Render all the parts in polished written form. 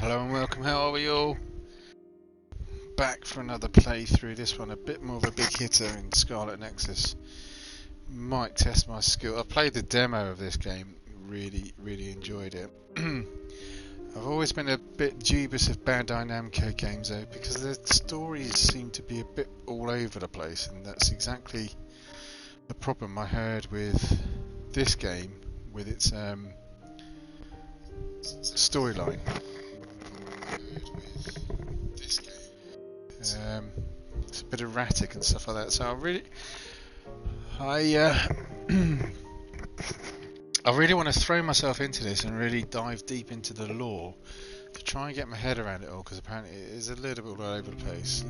Hello and welcome, how are we all? Back for another playthrough, this one a bit more of a big hitter in Scarlet Nexus. Might test my skill. I played the demo of this game, really enjoyed it. I've always been a bit dubious of Bandai Namco games though, because the stories seem to be a bit all over the place, and that's exactly the problem I heard with this game, with its storyline. It's a bit erratic and stuff like that. So I really want to throw myself into this and really dive deep into the lore to try and get my head around it all, because apparently it is a little bit all over the place.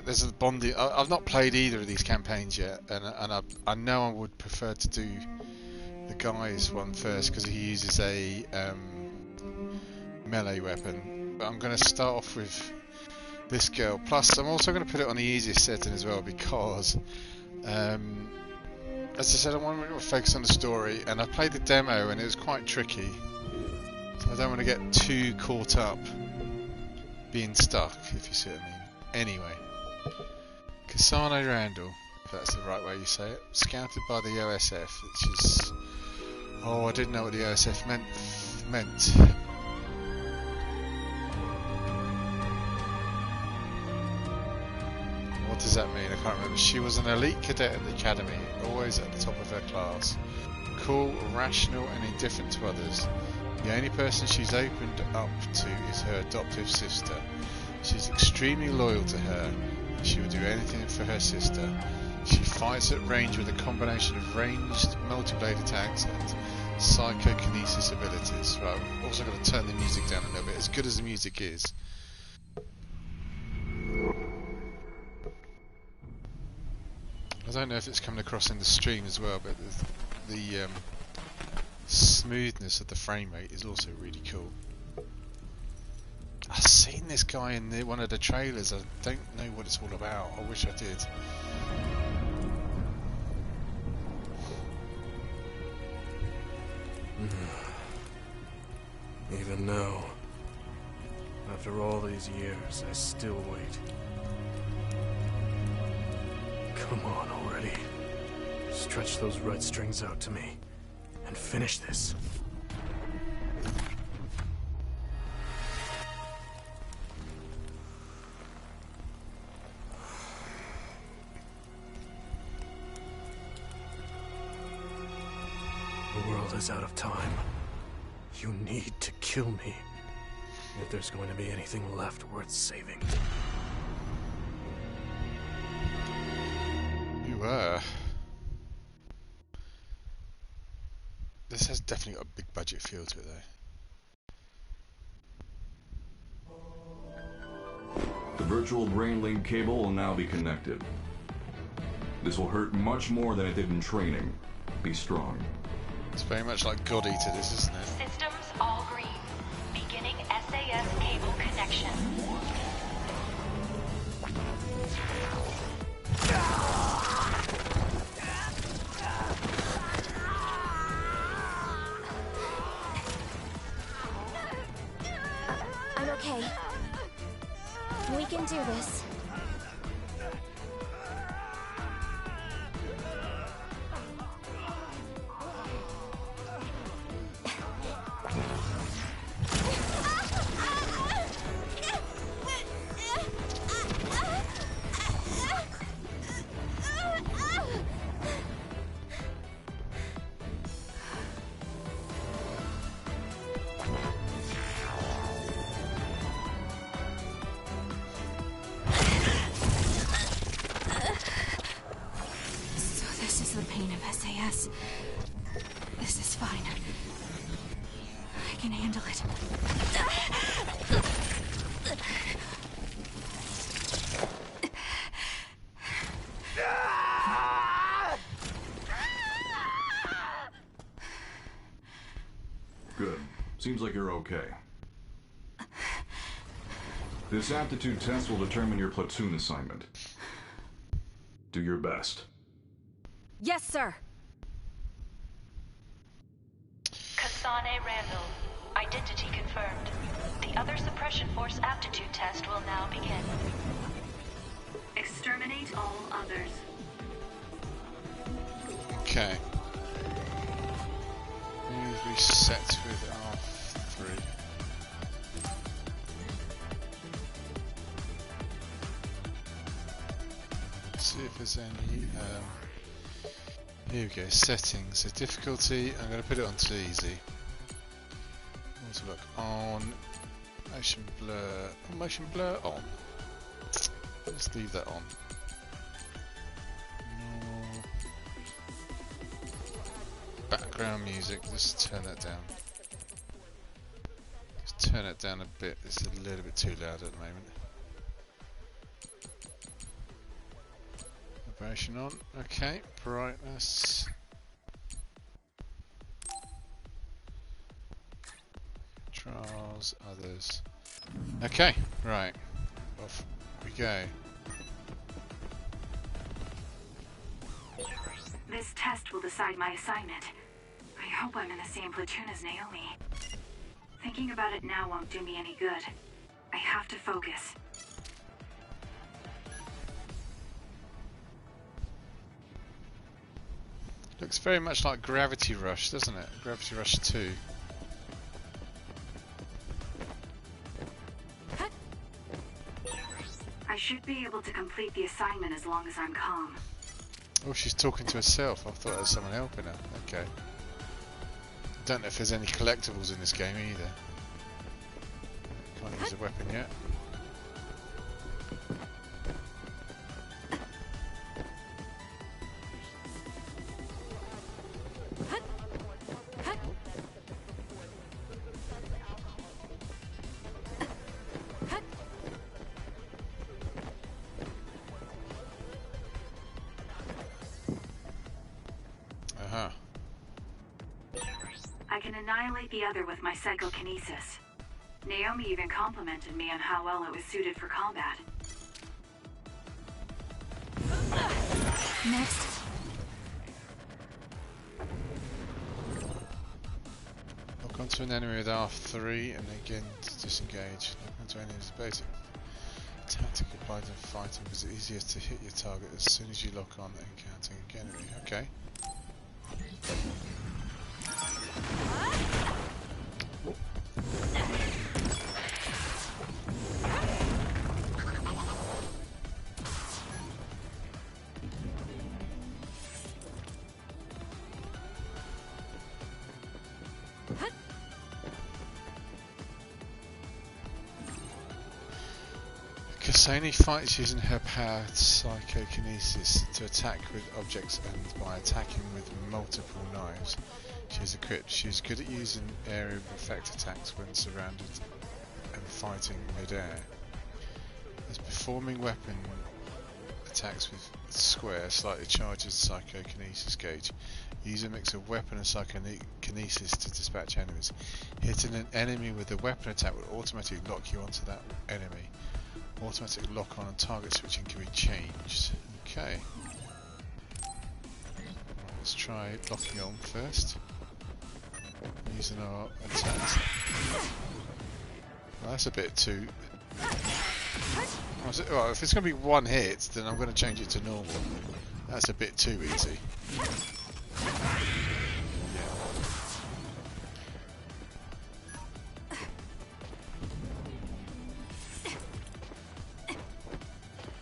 There's a bonding. I've not played either of these campaigns yet, and I know I would prefer to do the guy's one first because he uses a melee weapon, but I'm going to start off with this girl. Plus I'm also going to put it on the easiest setting as well, because as I said, I want to focus on the story, and I played the demo and it was quite tricky, so I don't want to get too caught up being stuck, if you see what I mean. Anyway, Cassano Randall, if that's the right way you say it, scouted by the OSF, which is... oh, I didn't know what the OSF meant. What does that mean? I can't remember. She was an elite cadet at the academy, always at the top of her class. Cool, rational and indifferent to others. The only person she's opened up to is her adoptive sister. She's extremely loyal to her. She will do anything for her sister. She fights at range with a combination of ranged multi-blade attacks and psychokinesis abilities. Right, I've also got to turn the music down a little bit, as good as the music is. I don't know if it's coming across in the stream as well, but the smoothness of the frame rate is also really cool. I've seen this guy in one of the trailers. I don't know what it's all about. I wish I did. Even now, after all these years, I still wait. Come on already. Stretch those red strings out to me, and finish this. The world is out of time. You need to kill me, if there's going to be anything left worth saving. You were. This has definitely got a big budget feel to it though. The virtual brain link cable will now be connected. This will hurt much more than it did in training. Be strong. It's very much like God Eater, this, isn't it? Systems all green. Beginning SAS cable connection. I'm okay. We can do this. This is fine. I can handle it. Good. Seems like you're okay. This aptitude test will determine your platoon assignment. Do your best. Yes, sir. Sane Randall. Identity confirmed. The other suppression force aptitude test will now begin. Exterminate all others. Okay. Move reset with R3. See if there's any. Here we go. Settings. So difficulty. I'm going to put it on to easy. Let's look on. Motion blur. Oh, motion blur on. Let's leave that on. No. Background music. Just turn that down. Just turn it down a bit. It's a little bit too loud at the moment. Vibration on. Okay. Brightness. Trials. Others. Okay. Right. Off we go. This test will decide my assignment. I hope I'm in the same platoon as Naomi. Thinking about it now won't do me any good. I have to focus. Looks very much like Gravity Rush, doesn't it? Gravity Rush 2. I should be able to complete the assignment as long as I'm calm. Oh, she's talking to herself. I thought there was someone helping her. Okay. Don't know if there's any collectibles in this game either. Can't use a weapon yet. I can annihilate the other with my psychokinesis. Naomi even complimented me on how well it was suited for combat. Next. Lock onto an enemy with R3 and again to disengage. Lock onto enemies basic tactic applied in fighting because it's easier to hit your target as soon as you lock on encountering an enemy. Okay. Kasane fights using her power psychokinesis to attack with objects and by attacking with multiple knives. She is equipped. She is good at using area of effect attacks when surrounded and fighting mid-air. As performing weapon attacks with square slightly charges psychokinesis gauge. Use a mix of weapon and psychokinesis to dispatch enemies. Hitting an enemy with a weapon attack will automatically lock you onto that enemy. Automatic lock on and target switching can be changed. Okay. Let's try locking on first. Using our attacks. Well, that's a bit too... Well, if it's going to be one hit, then I'm going to change it to normal. That's a bit too easy.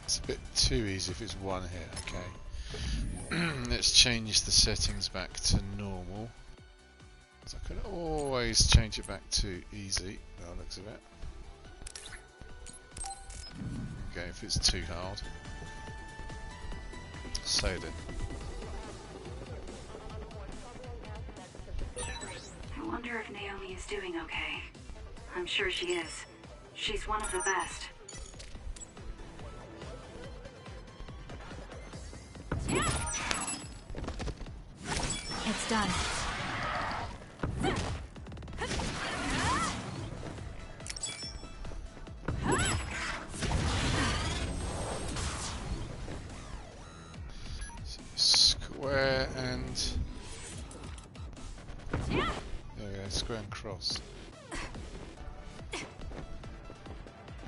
It's a bit too easy if it's one hit. Okay. Let's change the settings back to normal. So I can always change it back to easy, by the looks of it. Okay, if it's too hard. So then. I wonder if Naomi is doing okay. I'm sure she is. She's one of the best. It's done. Square and... There we go, square and cross.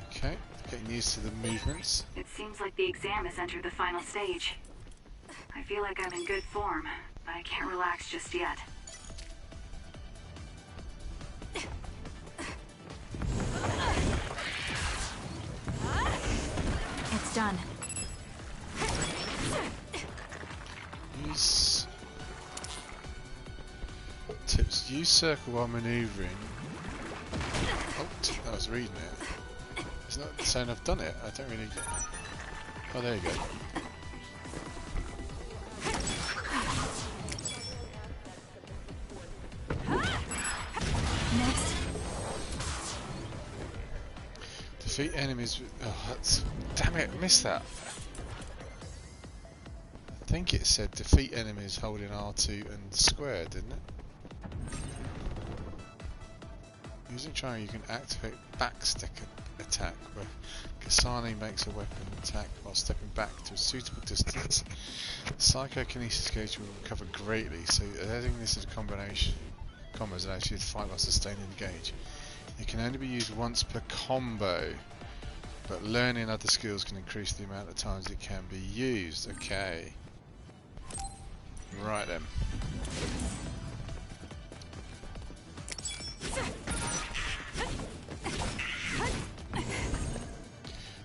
Okay, getting used to the movements. It seems like the exam has entered the final stage. I feel like I'm in good form, but I can't relax just yet. It's done. Use tips. Use circle while manoeuvring. Oh, I was reading it. It's not saying I've done it. I don't really. Oh, there you go. Next. Defeat enemies with. Oh, that's. Damn it, I missed that. I think it said defeat enemies holding R2 and square, didn't it? Using triangle, you can activate backstick attack, where Kasane makes a weapon attack while stepping back to a suitable distance. Psychokinesis gauge will recover greatly, so adding this as a combination combos allows you to fight while sustaining the gauge. It can only be used once per combo, but learning other skills can increase the amount of times it can be used. Okay. Right then.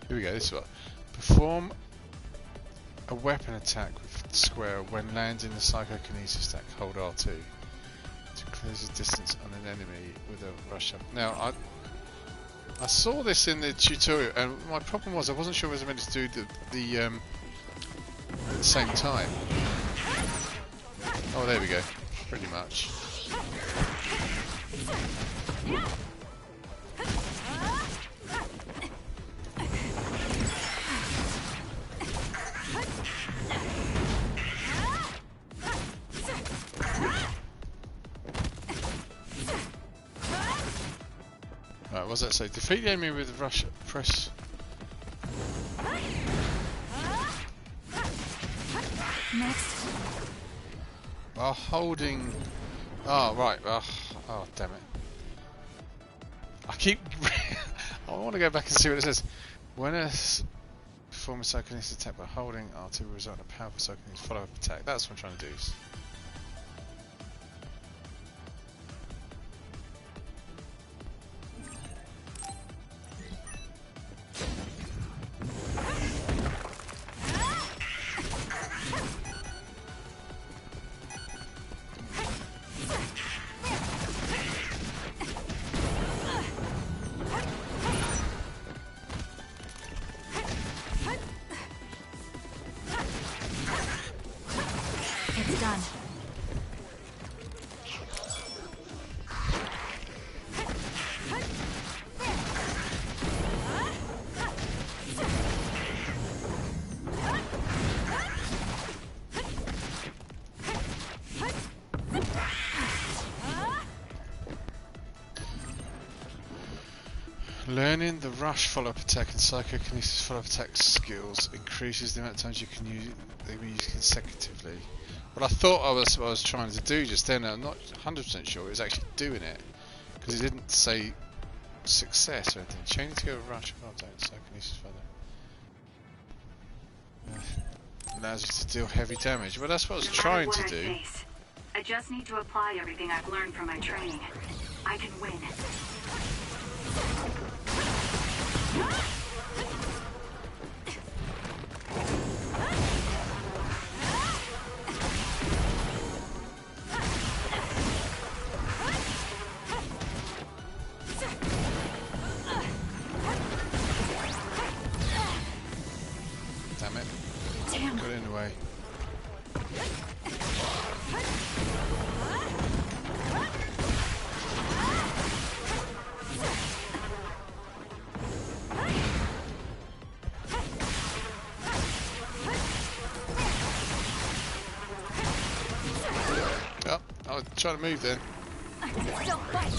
Here we go, this one. Perform a weapon attack with square when landing the psychokinesis attack, hold R2 to close the distance on an enemy with a rush up. Now I saw this in the tutorial and my problem was I wasn't sure whether I was meant to do the at the same time. Oh, there we go, pretty much. Right, what does that say? Defeat the enemy with rush, press. Next. While holding. Oh, right. Oh, damn it. I keep. I want to go back and see what it says. When a perform a psychokinesis attack by holding R2 will result in a powerful psychokinesis follow-up attack. That's what I'm trying to do. It's done. Learning the rush follow-up attack and psychokinesis follow-up attack skills increases the amount of times you can use them consecutively. What I thought I was trying to do just then, I'm not 100% sure it was actually doing it because it didn't say success or anything. Chaining to go rush follow-up attack and psychokinesis follow. Allows you to deal heavy damage. Well, that's what I was trying to do. I just need to apply everything I've learned from my training. I can win. Damn it. Got in the way. Oh, I was trying to move then. I can still fight.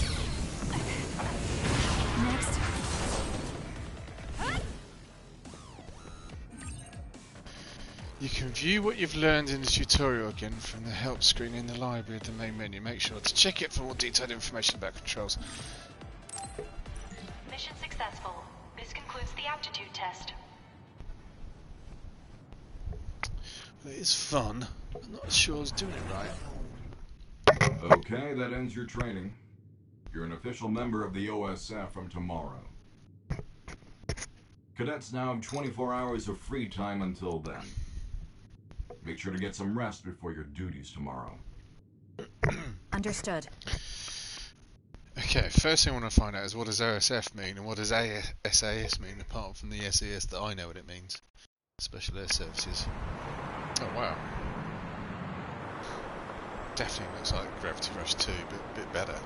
Next. You can view what you've learned in the tutorial again from the help screen in the library of the main menu. Make sure to check it for more detailed information about controls. Mission successful. This concludes the aptitude test. It is fun. I'm not sure I was doing it right. Okay, that ends your training. You're an official member of the OSF from tomorrow. Cadets now have 24 hours of free time until then. Make sure to get some rest before your duties tomorrow. Understood. Okay, first thing I want to find out is what does OSF mean and what does SAS mean, apart from the SAS that I know what it means. Special Air Services. Oh wow. Definitely looks like Gravity Rush 2, but a bit better.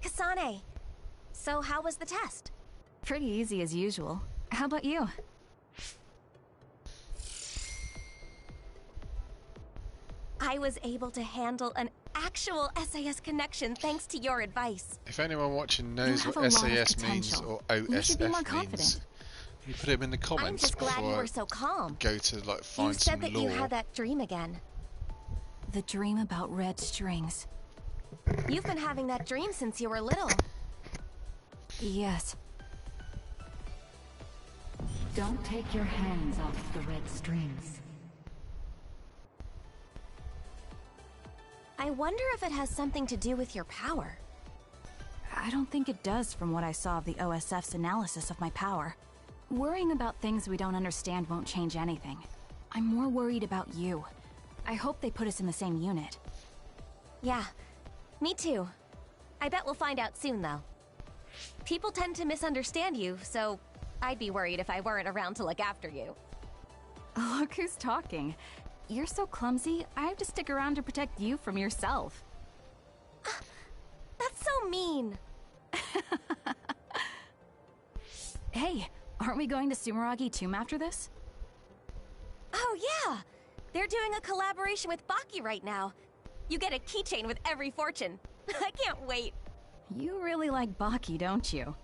Kasane, so how was the test? Pretty easy as usual. How about you? I was able to handle an actual SAS connection thanks to your advice. If anyone watching knows have what a lot of SAS means potential. or You should be more OSF confident. means, you put them in the I'm comments just glad you before were so calm. I go to like You find said some that lore. you had that dream again. The dream about red strings. You've been having that dream since you were little. Yes. Don't take your hands off the red strings. I wonder if it has something to do with your power. I don't think it does from what I saw of the OSF's analysis of my power. Worrying about things we don't understand won't change anything. I'm more worried about you. I hope they put us in the same unit. Yeah, me too. I bet we'll find out soon, though. People tend to misunderstand you, so I'd be worried if I weren't around to look after you. Look who's talking. You're so clumsy, I have to stick around to protect you from yourself. That's so mean. Hey, aren't we going to Sumeragi Tomb after this? Oh yeah! They're doing a collaboration with Baki right now. You get a keychain with every fortune. I can't wait. You really like Baki, don't you?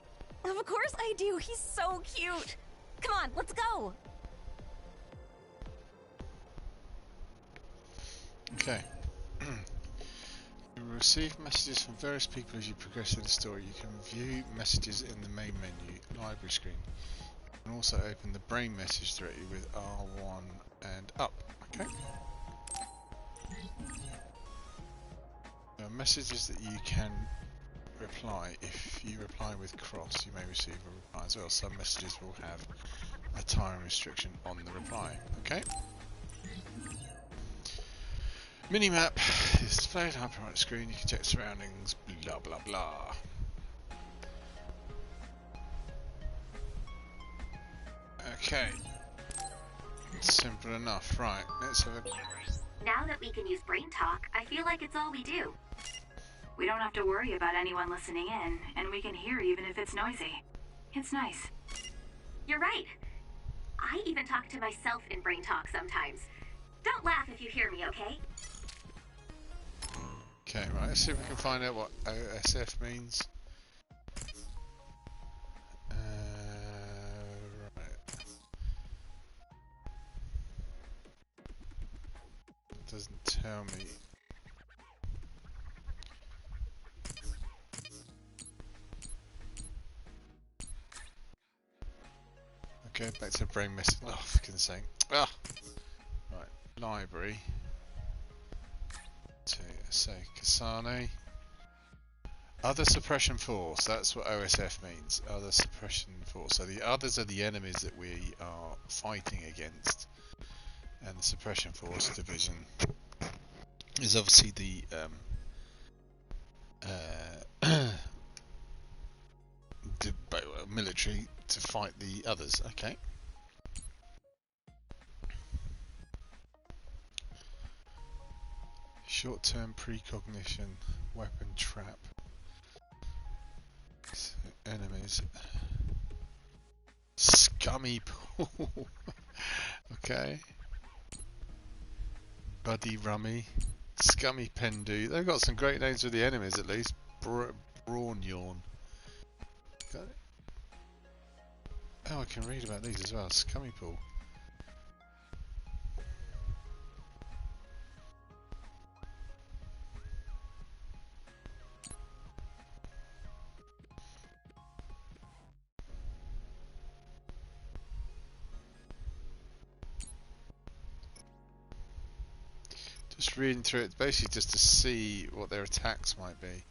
Of course I do. He's so cute. Come on, let's go. Okay. You will receive messages from various people as you progress through the story. You can view messages in the main menu, library screen. You can also open the brain message directly with R1 and up. Okay. There are messages that you can reply. If you reply with cross, you may receive a reply as well. Some messages will have a time restriction on the reply. Okay. Minimap is displayed on the upper right screen. You can check surroundings, blah blah blah. Okay. Simple enough. Right, let's have a... Now that we can use brain talk, I feel like it's all we do. We don't have to worry about anyone listening in, and we can hear even if it's noisy. It's nice. You're right. I even talk to myself in brain talk sometimes. Don't laugh if you hear me, okay? Okay, right, let's see if we can find out what OSF means. Right. It doesn't tell me. Okay, back to the brain message. Oh, for goodness sake. Ah! Right, library. To say Kasane. Other suppression force, that's what OSF means. Other suppression force. So the others are the enemies that we are fighting against. And the suppression force division is obviously the military to fight the others. Okay. Short-term precognition, weapon trap. So, enemies. Scummy pool. Okay. Buddy rummy. Scummy Pendu. They've got some great names for the enemies at least. Brawn Yawn. Got it? Oh, I can read about these as well. Scummy Pool. Just reading through it, basically just to see what their attacks might be.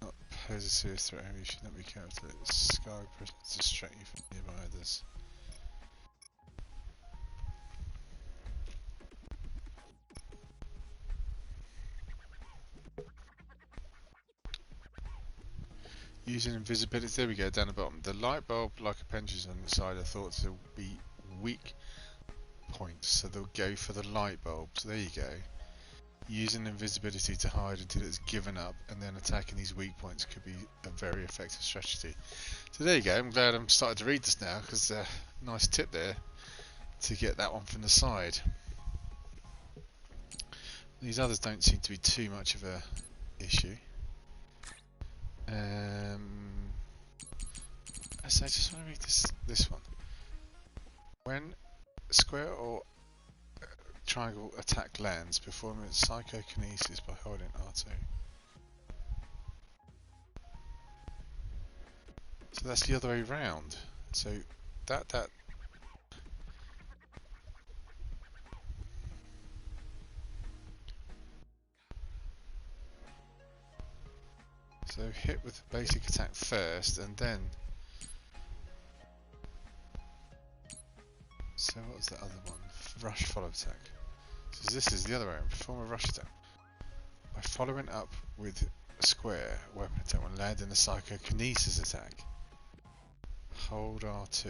Not pose a serious threat, you should not be careful. Sky presence distract you from nearby others. Using invisibility, there we go, down the bottom. The light bulb, like appendages on the side, are thought to be weak points, so they'll go for the light bulb. So there you go. Using invisibility to hide until it's given up, and then attacking these weak points could be a very effective strategy. So there you go. I'm glad I'm starting to read this now, because nice tip there to get that one from the side. These others don't seem to be too much of a issue. So I just want to read this one. When square or triangle attack lands, perform its psychokinesis by holding R2. So that's the other way round. So that so hit with the basic attack first, and then. So what was the other one? Rush follow attack. So this is the other way around. Perform a rush attack by following up with a square weapon attack when landing a psychokinesis attack. Hold R2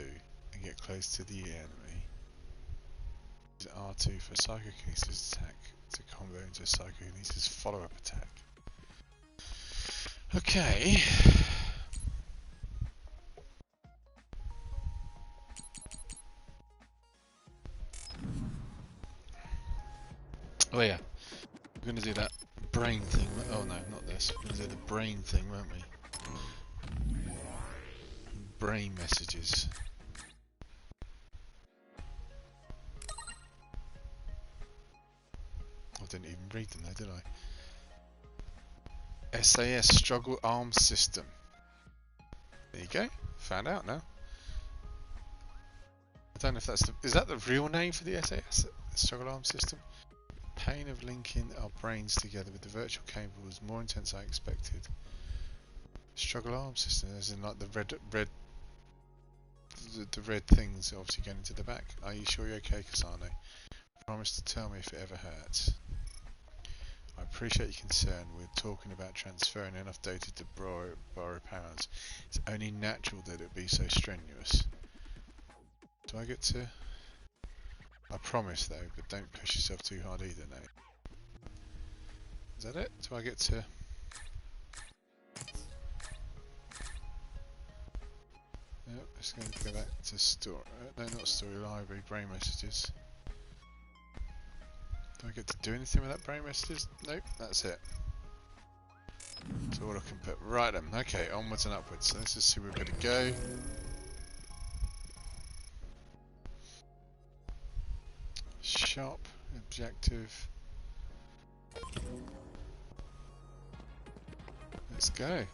and get close to the enemy. Use R2 for a psychokinesis attack to combo into a psychokinesis follow-up attack. Okay. Oh yeah, we're going to do that brain thing. Oh no, not this. We're going to do the brain thing, won't we? Brain messages. I didn't even read them though, did I? SAS Struggle Arms System. There you go. Found out now. I don't know if that's the... Is that the real name for the SAS Struggle Arms System? Pain of linking our brains together with the virtual cable was more intense than I expected. Struggle arm system, as in like the red things obviously going into the back. Are you sure you're okay, Kasane? Promise to tell me if it ever hurts. I appreciate your concern. We're talking about transferring enough data to borrow powers. It's only natural that it be so strenuous. Do I get to... I promise though, but don't push yourself too hard either, Nate. Is that it? Do I get to... Yep, it's going to go back to story. No, not story, library, brain messages. Do I get to do anything with that brain messages? Nope, that's it. That's all I can put. Right then, okay, onwards and upwards. So let's just see where we're going to go. Shop, objective. Let's go.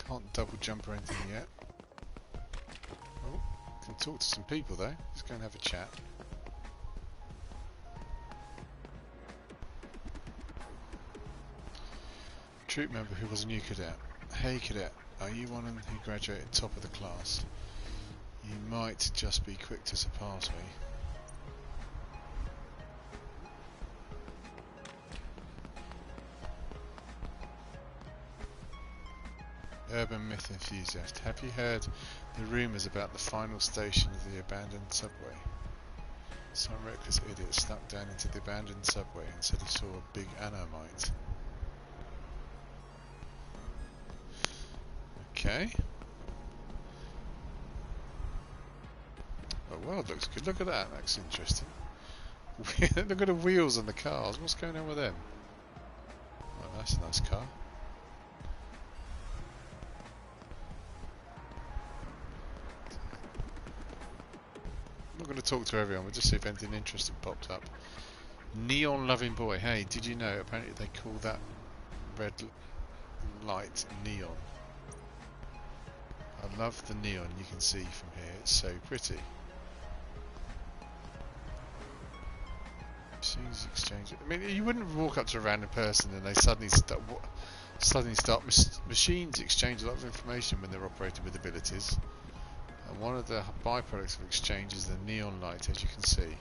Can't double jump or anything yet. Oh, can talk to some people though. Let's go and have a chat. Troop member who was a new cadet. Hey cadet, are you one who graduated top of the class? You might just be quick to surpass me. Urban myth enthusiast. Have you heard the rumours about the final station of the abandoned subway? Some reckless idiot snuck down into the abandoned subway and said he saw a big anomite. Okay. The world looks good. Look at that. That's interesting. Look at the wheels on the cars. What's going on with them? Oh, that's a nice car. I'm not going to talk to everyone. We'll just see if anything interesting popped up. Neon loving boy. Hey, did you know? Apparently they call that red light neon. I love the neon you can see from here. It's so pretty. Machines exchange. I mean, you wouldn't walk up to a random person and they suddenly start machines exchange a lot of information when they're operating with abilities. And one of the byproducts of exchange is the neon light, as you can see.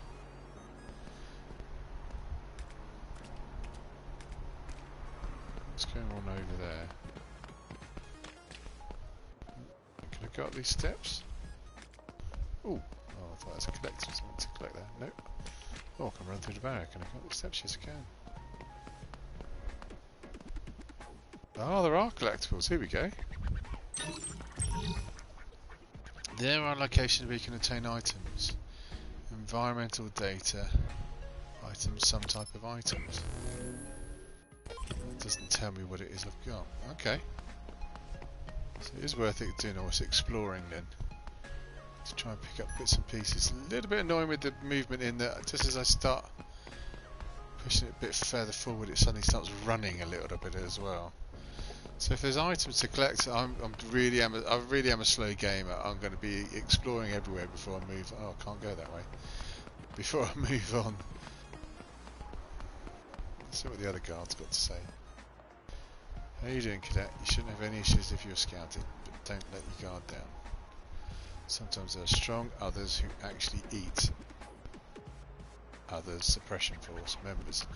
What's going on over there? Can I go up these steps? Ooh. Oh, I thought that's a collector. Something to collect there. Nope. Oh, I can run through the barrier. Can I go up the steps? Yes, I can. Oh, there are collectibles. Here we go. There are locations where you can obtain items. Environmental data. Items, some type of items. It doesn't tell me what it is I've got. Okay. So it is worth it doing all this exploring then. To try and pick up bits and pieces. A little bit annoying with the movement in that just as I start pushing it a bit further forward, it suddenly starts running a little bit as well. So if there's items to collect, I really am a slow gamer. I'm going to be exploring everywhere before I move. Oh, I can't go that way. Before I move on. Let's see what the other guard's got to say. How are you doing, cadet? You shouldn't have any issues if you're scouted, but don't let your guard down. Sometimes there are strong others who actually eat others suppression force members,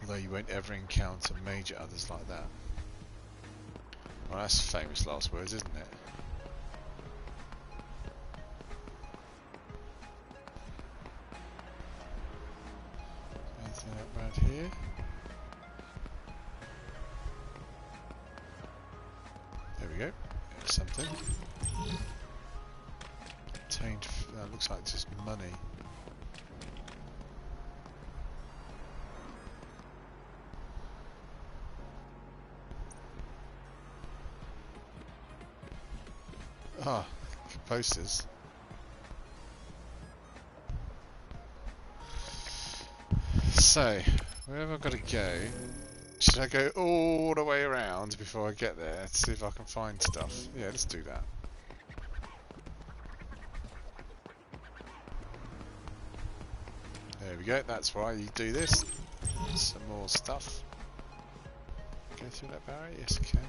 although you won't ever encounter major others like that. Well, that's famous last words, isn't it? Anything up around here? There we go. There's something. Obtained. Looks like just money. Ah, posters. So, where have I got to go? Should I go all the way around before I get there to see if I can find stuff? Yeah, let's do that. There we go, that's why you do this. Some more stuff. Go through that barrier? Yes, I can.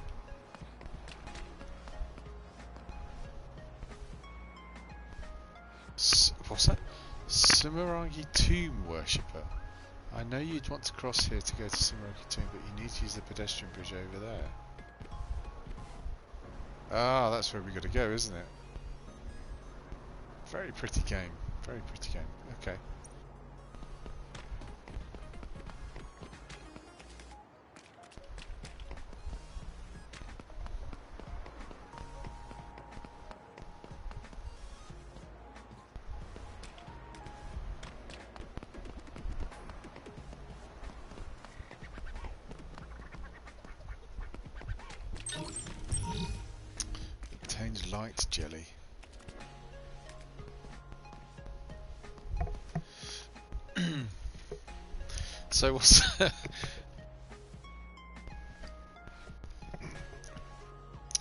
What's that? Sumeragi Tomb Worshipper. I know you'd want to cross here to go to Sumeragi Tomb, but you need to use the pedestrian bridge over there. Ah, that's where we got to go, isn't it? Very pretty game. Very pretty game. Okay. Light jelly. So what's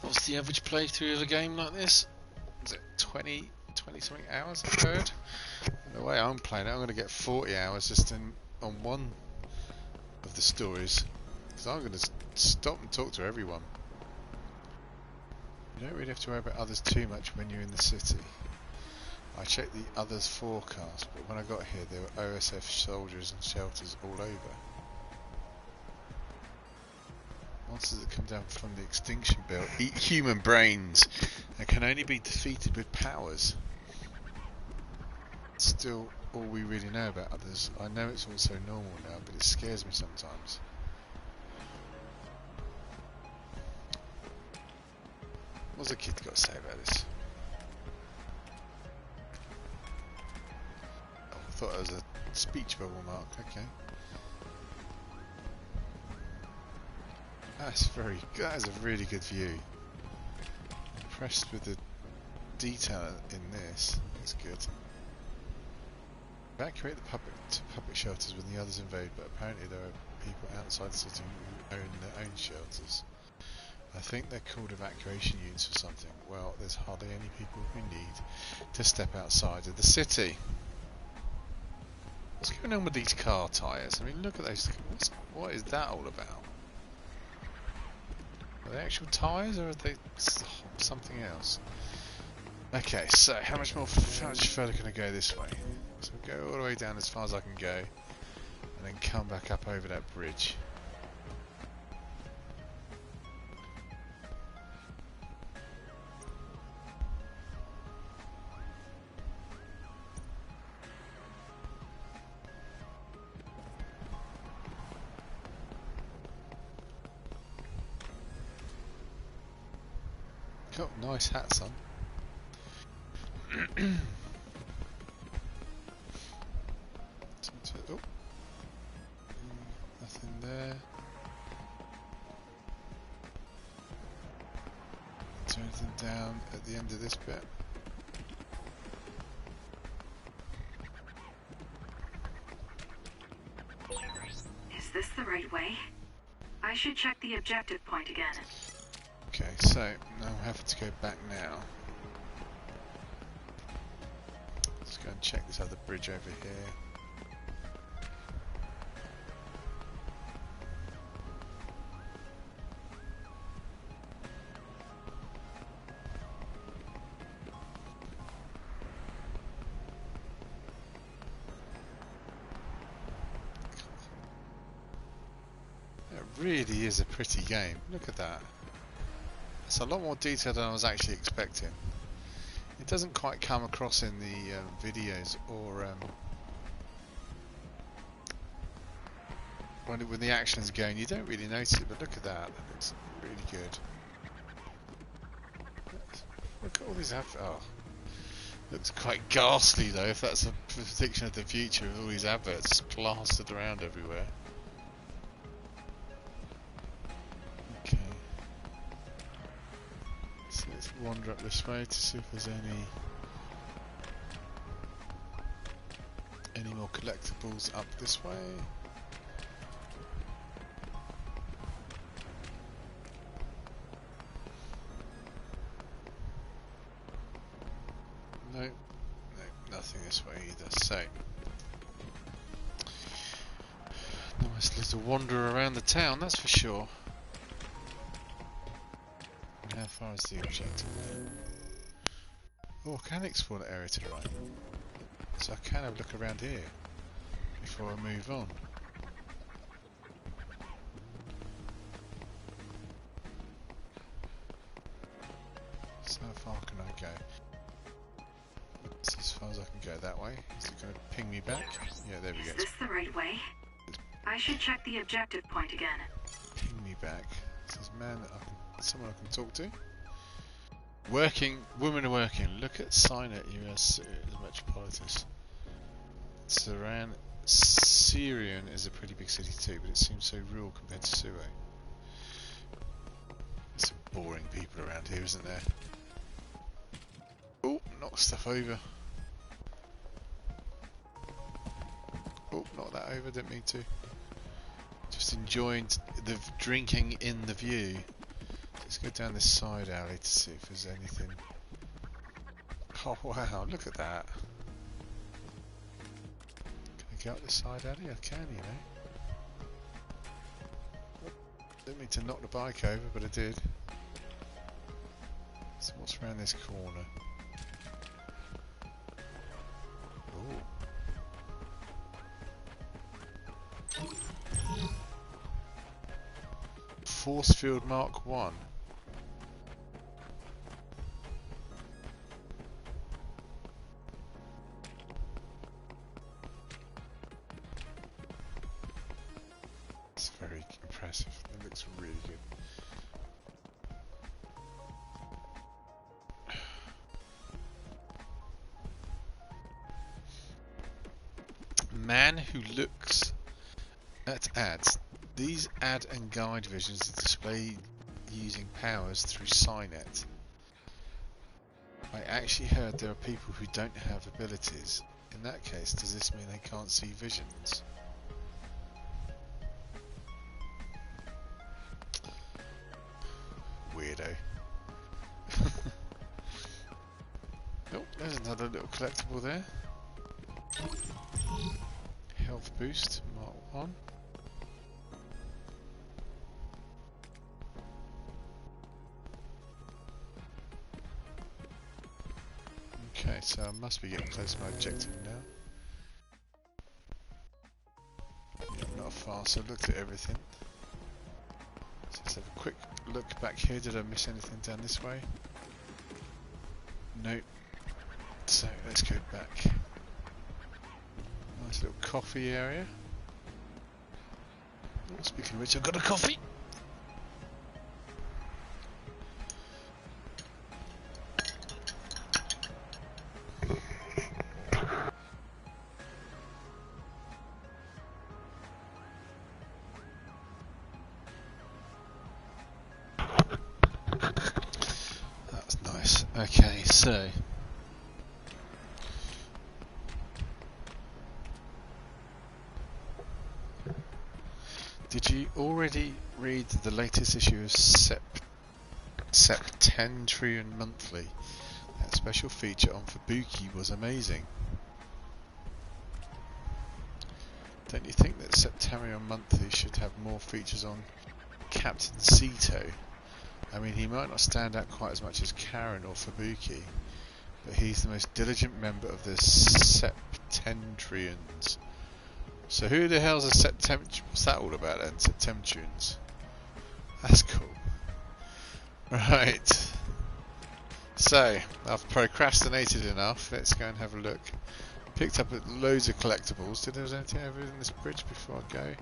what's the average playthrough of a game like this? Is it 20 something hours, I've heard? The way I'm playing it, I'm going to get 40 hours just on one of the stories, because I'm going to stop and talk to everyone. You don't really have to worry about others too much when you're in the city. I checked the others forecast, but when I got here there were OSF soldiers and shelters all over. Monsters that come down from the extinction belt eat human brains and can only be defeated with powers. It's still all we really know about others. I know it's all so normal now, but it scares me sometimes. What's the kid got to say about this? Oh, I thought it was a Speech bubble mark, okay. That is a really good view. Impressed with the detail in this. That's good. Evacuate the public shelters when the others invade, but apparently there are people outside the city who own their own shelters. I think they're called evacuation units or something. Well, there's hardly any people we need to step outside of the city. What's going on with these car tyres? I mean, look at those. What is that all about? Are they actual tyres or are they something else? Okay, so how much further can I go this way? So go all the way down as far as I can go, and then come back up over that bridge. Got nice hats on. Oh. Nothing there. Is there anything down at the end of this bit? Is this the right way? I should check the objective point again. Okay, so now I have to go back now. Let's go and check this other bridge over here. It really is a pretty game. Look at that. It's a lot more detailed than I was actually expecting. It doesn't quite come across in the videos or when the action's going. You don't really notice it, but look at that. That looks really good. Look at all these adverts. Oh, looks quite ghastly though. If that's a prediction of the future, with all these adverts plastered around everywhere. Okay. So let's wander up this way to see if there's any more collectibles up this way. No, nothing this way either. So nice little wander around the town, that's for sure. How far is the objective? Oh, I can explore the area to the right. So I can have a look around here before I move on. So how far can I go? That's as far as I can go that way. Is it going to ping me back? Yeah, there we go. Is this the right way? I should check the objective point again. Ping me back. It says man that someone I can talk to. Working, women are working. Look at sign at US Metropolitan. Syrian is a pretty big city too, but it seems so rural compared to Suez. There's some boring people around here, isn't there? Oh, knock stuff over. Oh, knock that over, didn't mean to. Just enjoying the drinking in the view. Let's go down this side alley to see if there's anything. Oh wow, look at that. Can I go up this side alley? I can, you know. Didn't mean to knock the bike over, but I did. So what's around this corner? Ooh. Force Field Mark 1. It's very impressive. It looks really good. man who looks at ads. These ad and guide visions are displayed using powers through Cynet. I actually heard there are people who don't have abilities. In that case, does this mean they can't see visions? Weirdo. Oh, there's another little collectible there. Health boost, Mark 1. Okay, so I must be getting close to my objective now. Not far, so I've looked at everything. So let's have a quick look back here. Did I miss anything down this way? Nope. So let's go back. Nice little coffee area. Oh, speaking of which, I've got a coffee! That's nice. Okay, so did you already read the latest issue of Septentrion Monthly? That special feature on Fubuki was amazing. Don't you think that Septentrion Monthly should have more features on Captain Sito? I mean, he might not stand out quite as much as Karen or Fubuki, but he's the most diligent member of the Septentrions. So who the hell's a what's that all about then? Septentrions. That's cool. Right. So, I've procrastinated enough. Let's go and have a look. Picked up loads of collectibles. Did there was anything over in this bridge before I go?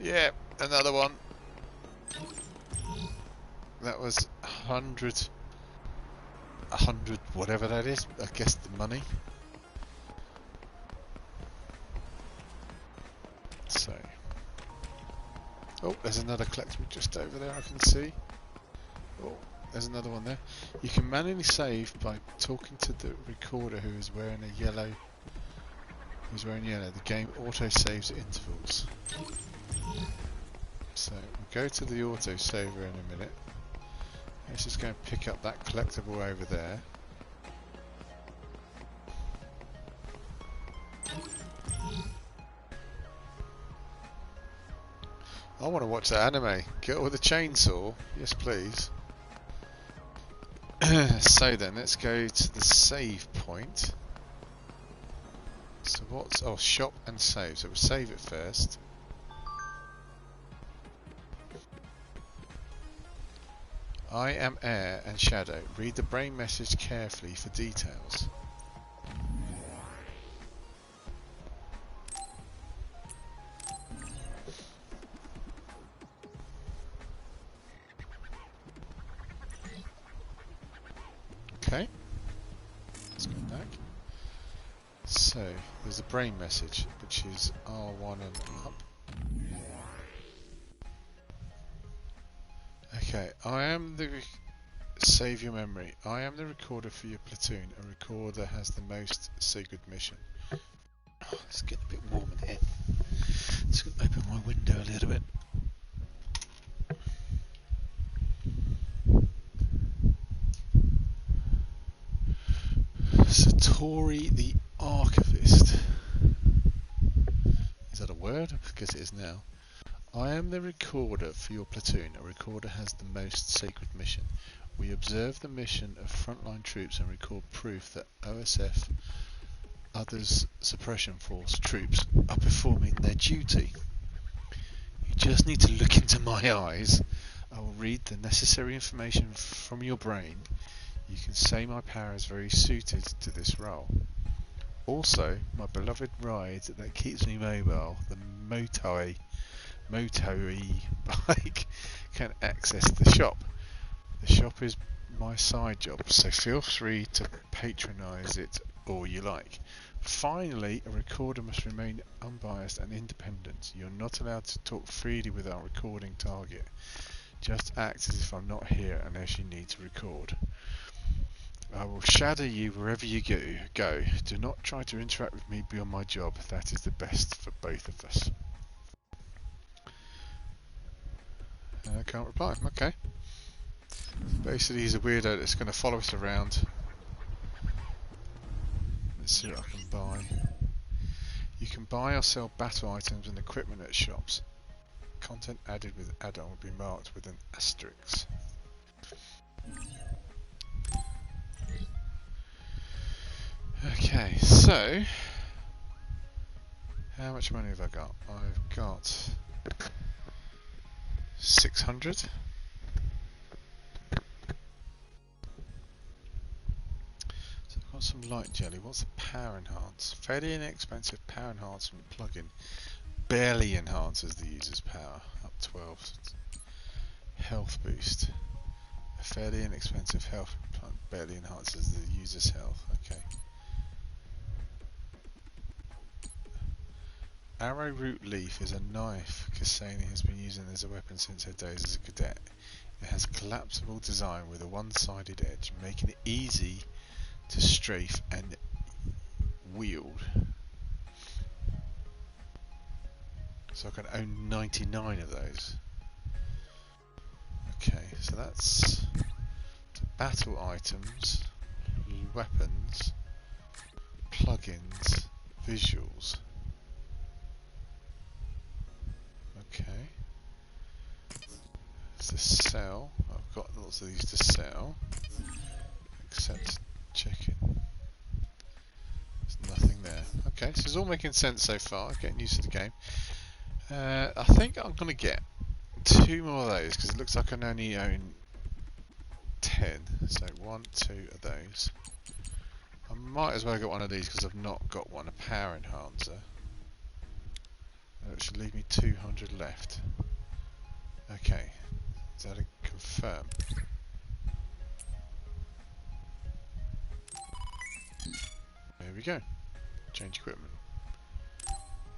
Yeah, another one. That was 100 whatever that is. I guess the money. So, oh, there's another collectible just over there I can see. Oh, there's another one there. You can manually save by talking to the recorder who is wearing a yellow. Who's wearing yellow. The game auto saves at intervals. So we'll go to the auto saver in a minute. Let's just go and pick up that collectible over there. I want to watch that anime. Get with the chainsaw. Yes, please. So then, let's go to the save point. So what's... oh, shop and save. So we'll save it first. I am Air and Shadow. Read the brain message carefully for details. Okay, let's go back. So, there's a brain message, which is R1 and up. Okay, I am the... save your memory. I am the recorder for your platoon. A recorder has the most secret mission. Oh, it's getting a bit warm in here. Just going to open my window a little bit. Satori the Archivist. Is that a word? I guess it is now. I am the recorder for your platoon. A recorder has the most sacred mission. We observe the mission of frontline troops and record proof that OSF others suppression force troops are performing their duty. You just need to look into my eyes. I will read the necessary information from your brain. You can say my power is very suited to this role. Also, my beloved ride that keeps me mobile, the Motoi bike, can access the shop. The shop is my side job, so feel free to patronise it all you like. Finally, a recorder must remain unbiased and independent. You're not allowed to talk freely with our recording target. Just act as if I'm not here unless you need to record. I will shadow you wherever you go. Do not try to interact with me beyond my job. That is the best for both of us. I can't reply. Okay. Basically, he's a weirdo that's going to follow us around. Let's see what I can buy. You can buy or sell battle items and equipment at shops. Content added with add-on will be marked with an asterisk. Okay, so how much money have I got? I've got 600. So I've got some light jelly. What's a power enhance? Fairly inexpensive power enhancement plugin. Barely enhances the user's power. Up 12. Health boost. A fairly inexpensive health plug barely enhances the user's health. Okay. Arrowroot leaf is a knife Cassini has been using as a weapon since her days as a cadet. It has a collapsible design with a one-sided edge, making it easy to strafe and wield. So I can own 99 of those. Okay, so that's battle items, weapons, plugins, visuals. Okay. It's the sell. I've got lots of these to sell. Except chicken. There's nothing there. Okay, so it's all making sense so far. Getting used to the game. I think I'm going to get 2 more of those because it looks like I only own 10. So 1, 2 of those. I might as well get one of these because I've not got one. A power enhancer. It should leave me 200 left. Okay, is that a confirm? There we go. Change equipment.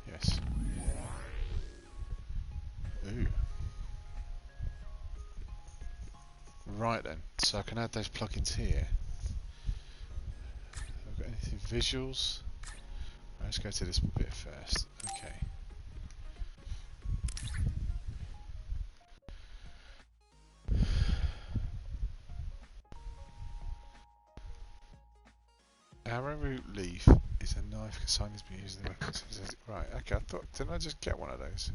Yes. Ooh. Right then, so I can add those plugins here. Have I got anything visuals? Right, let's go to this bit first. Okay. Arrowroot leaf is a knife Cassini has been using the weapons. Right, okay, I thought, didn't I just get one of those?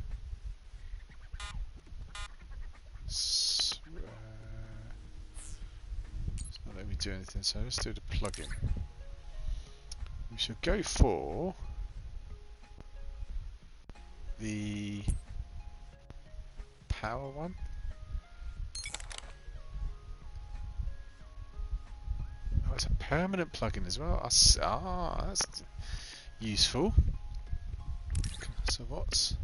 It's not letting me do anything, so let's do the plugin. We should go for the power one. Oh, it's a permanent plugin as well. That's useful. So what's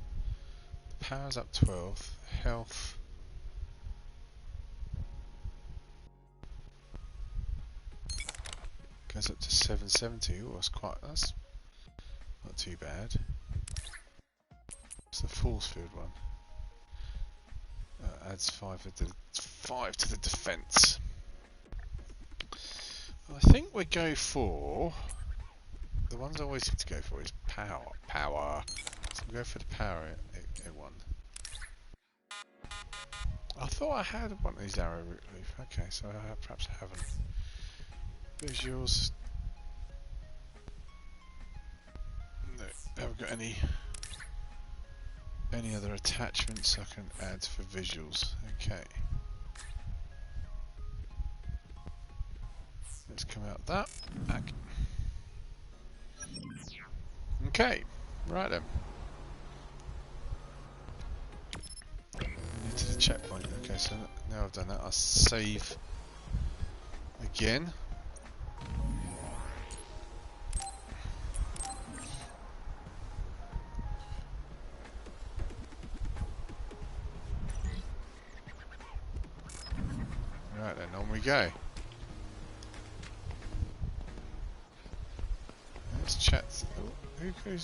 the power's up 12, health goes up to 770. Oh, that's not too bad. It's the force field one. Adds 5 to the defense. I think we go for the ones I always seem to go for is power. So we go for the power one. I thought I had one of these arrowroot leaf. Okay, so perhaps I haven't. Visuals. No, haven't got any other attachments I can add for visuals. Okay. Let's come out that. Back. Okay, right then. Need to the checkpoint. Okay, so now I've done that, I'll save again. Right then, on we go. Let's chat. Who can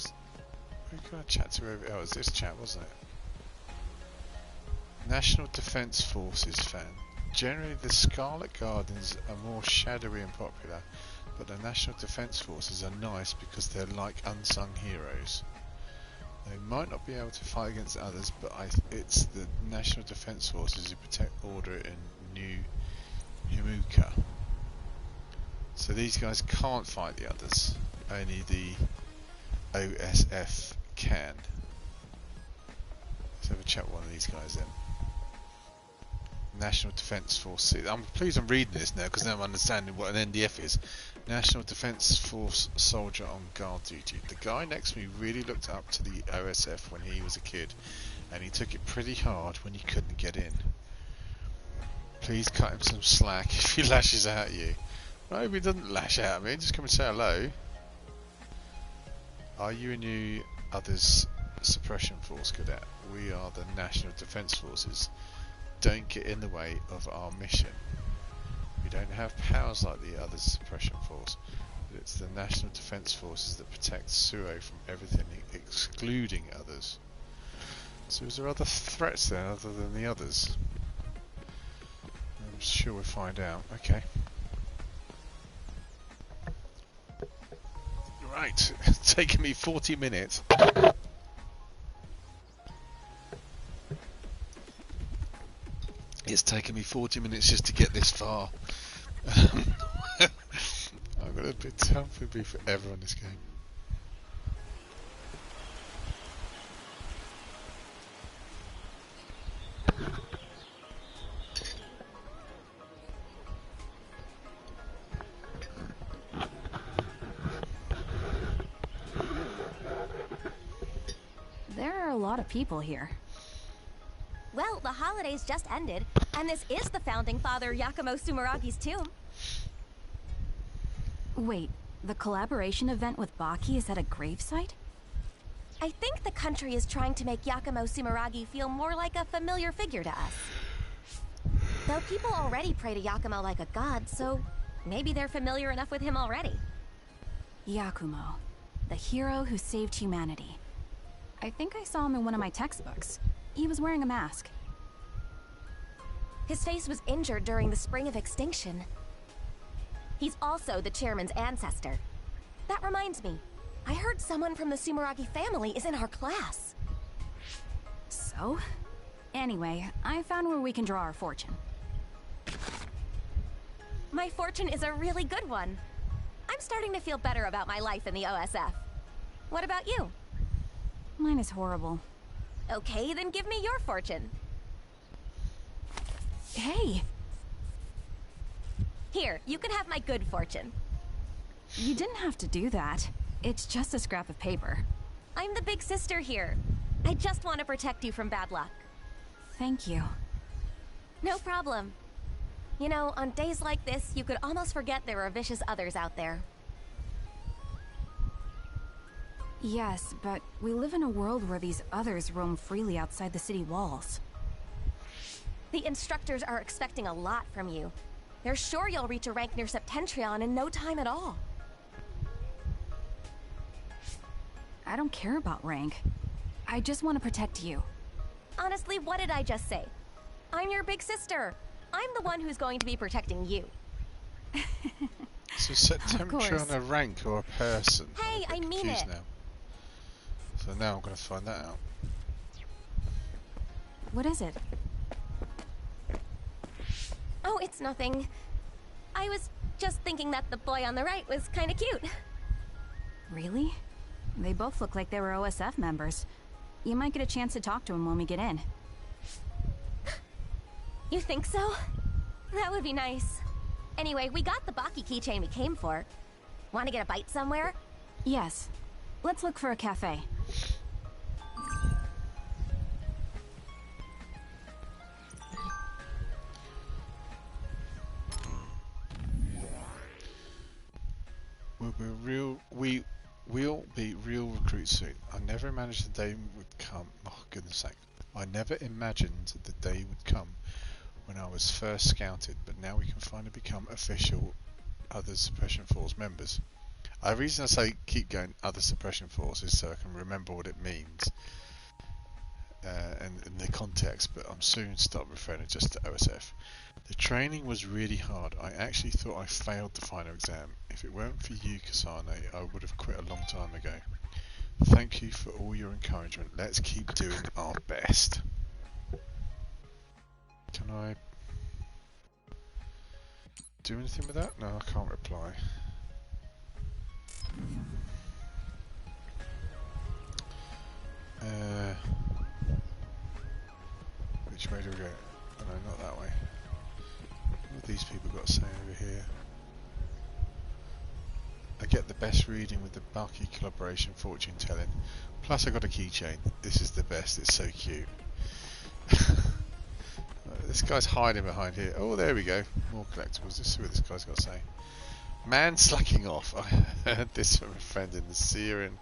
I chat to over? Oh, it was this chat, wasn't it? National Defence Forces fan. Generally, the Scarlet Guardians are more shadowy and popular, but the National Defence Forces are nice because they're like unsung heroes. They might not be able to fight against others, but it's the National Defence Forces who protect order in New Himuka. So these guys can't fight the others, only the OSF can. Let's have a chat with one of these guys then. National Defence Force. I'm pleased I'm reading this now because now I'm understanding what an NDF is. National Defence Force soldier on guard duty. The guy next to me really looked up to the OSF when he was a kid, and he took it pretty hard when he couldn't get in. Please cut him some slack if he lashes out at you. I hope he doesn't lash out at me, just come and say hello. Are you a new Others Suppression Force cadet? We are the National Defence Forces. Don't get in the way of our mission. We don't have powers like the Others Suppression Force, but it's the National Defence Forces that protect Suo from everything, excluding others. So is there other threats there other than the others? I'm sure we'll find out. Okay. Right, it's taken me 40 minutes. It's taken me 40 minutes just to get this far. I'm gonna be tough with me forever on this game. There are a lot of people here. Well, the holidays just ended, and this is the founding father Yakumo Sumeragi's tomb. Wait, the collaboration event with Baki is at a gravesite? I think the country is trying to make Yakumo Sumeragi feel more like a familiar figure to us. Though people already pray to Yakumo like a god, so maybe they're familiar enough with him already. Yakumo, the hero who saved humanity. I think I saw him in one of my textbooks. He was wearing a mask. His face was injured during the Spring of Extinction. He's also the chairman's ancestor. That reminds me, I heard someone from the Sumeragi family is in our class. So? Anyway, I found where we can draw our fortune. My fortune is a really good one. I'm starting to feel better about my life in the OSF. What about you? Mine is horrible. Okay, then give me your fortune. Hey! Here, you can have my good fortune. You didn't have to do that. It's just a scrap of paper. I'm the big sister here. I just want to protect you from bad luck. Thank you. No problem. You know, on days like this, you could almost forget there are vicious others out there. Yes, but we live in a world where these others roam freely outside the city walls. The instructors are expecting a lot from you. They're sure you'll reach a rank near Septentrion in no time at all. I don't care about rank. I just want to protect you. Honestly, what did I just say? I'm your big sister. I'm the one who's going to be protecting you. So Septentrion a rank or a person? Hey, I mean it. Now. So now I'm going to find that out. What is it? Oh, it's nothing. I was just thinking that the boy on the right was kind of cute. Really? They both look like they were OSF members. You might get a chance to talk to him when we get in. You think so? That would be nice. Anyway, we got the Baki keychain we came for. Want to get a bite somewhere? Yes. Let's look for a cafe. We'll be real recruits soon. I never imagined the day would come. Oh, goodness sake. I never imagined the day would come when I was first scouted, but now we can finally become official Others Suppression Force members. The reason I say keep going other suppression forces so I can remember what it means and the context, but I'm soon start referring to just to OSF. The training was really hard. I actually thought I failed the final exam. If it weren't for you, Kasane, I would have quit a long time ago. Thank you for all your encouragement. Let's keep doing our best. Can I do anything with that? No, I can't reply. Which way do we go? Oh no, not that way. What have these people got to say over here? I get the best reading with the bulky collaboration fortune telling. Plus I got a keychain. This is the best, it's so cute. This guy's hiding behind here. Oh, there we go. More collectibles. Let's see what this guy's got to say. Man slacking off. I heard this from a friend in the Syrian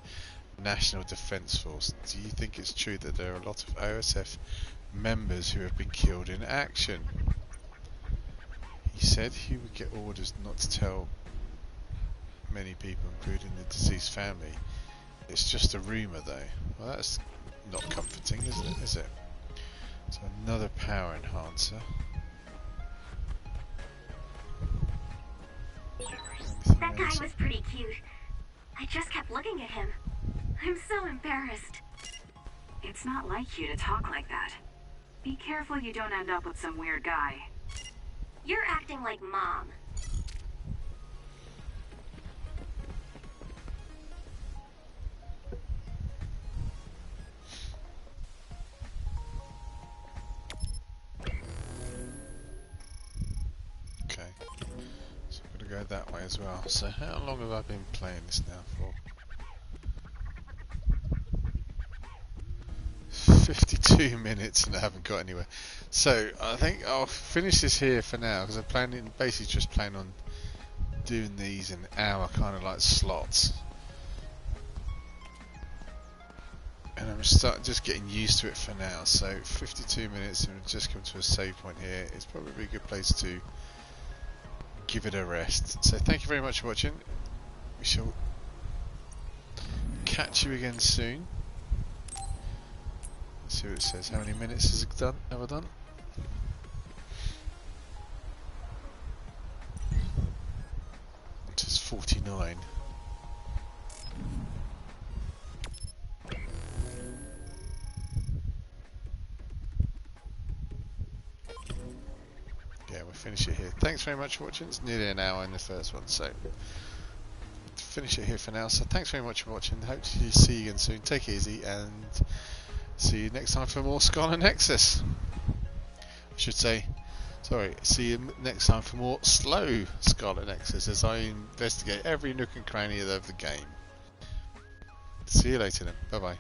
National Defence Force. Do you think it's true that there are a lot of OSF members who have been killed in action? He said he would get orders not to tell many people, including the deceased family. It's just a rumour though. Well, that's not comforting, is it? So another power enhancer. That guy was pretty cute. I just kept looking at him. I'm so embarrassed. It's not like you to talk like that. Be careful you don't end up with some weird guy. You're acting like Mom. Okay, so I've got to go that way as well. So how long have I been playing this now for? 52 minutes and I haven't got anywhere. So I think I'll finish this here for now because I'm basically just planning on doing these in hour kind of like slots. And I'm just getting used to it for now. So 52 minutes and we've just come to a save point here. It's probably a good place to give it a rest. So thank you very much for watching. We shall catch you again soon. Let's see what it says. How many minutes has it done? Have I done? It says 49. Yeah, we'll finish it here. Thanks very much for watching. It's nearly an hour in the first one, so finish it here for now. So thanks very much for watching. Hope to see you again soon. Take it easy and see you next time for more Scarlet Nexus. I should say, sorry, see you next time for more slow Scarlet Nexus as I investigate every nook and cranny of the game. See you later then. Bye bye.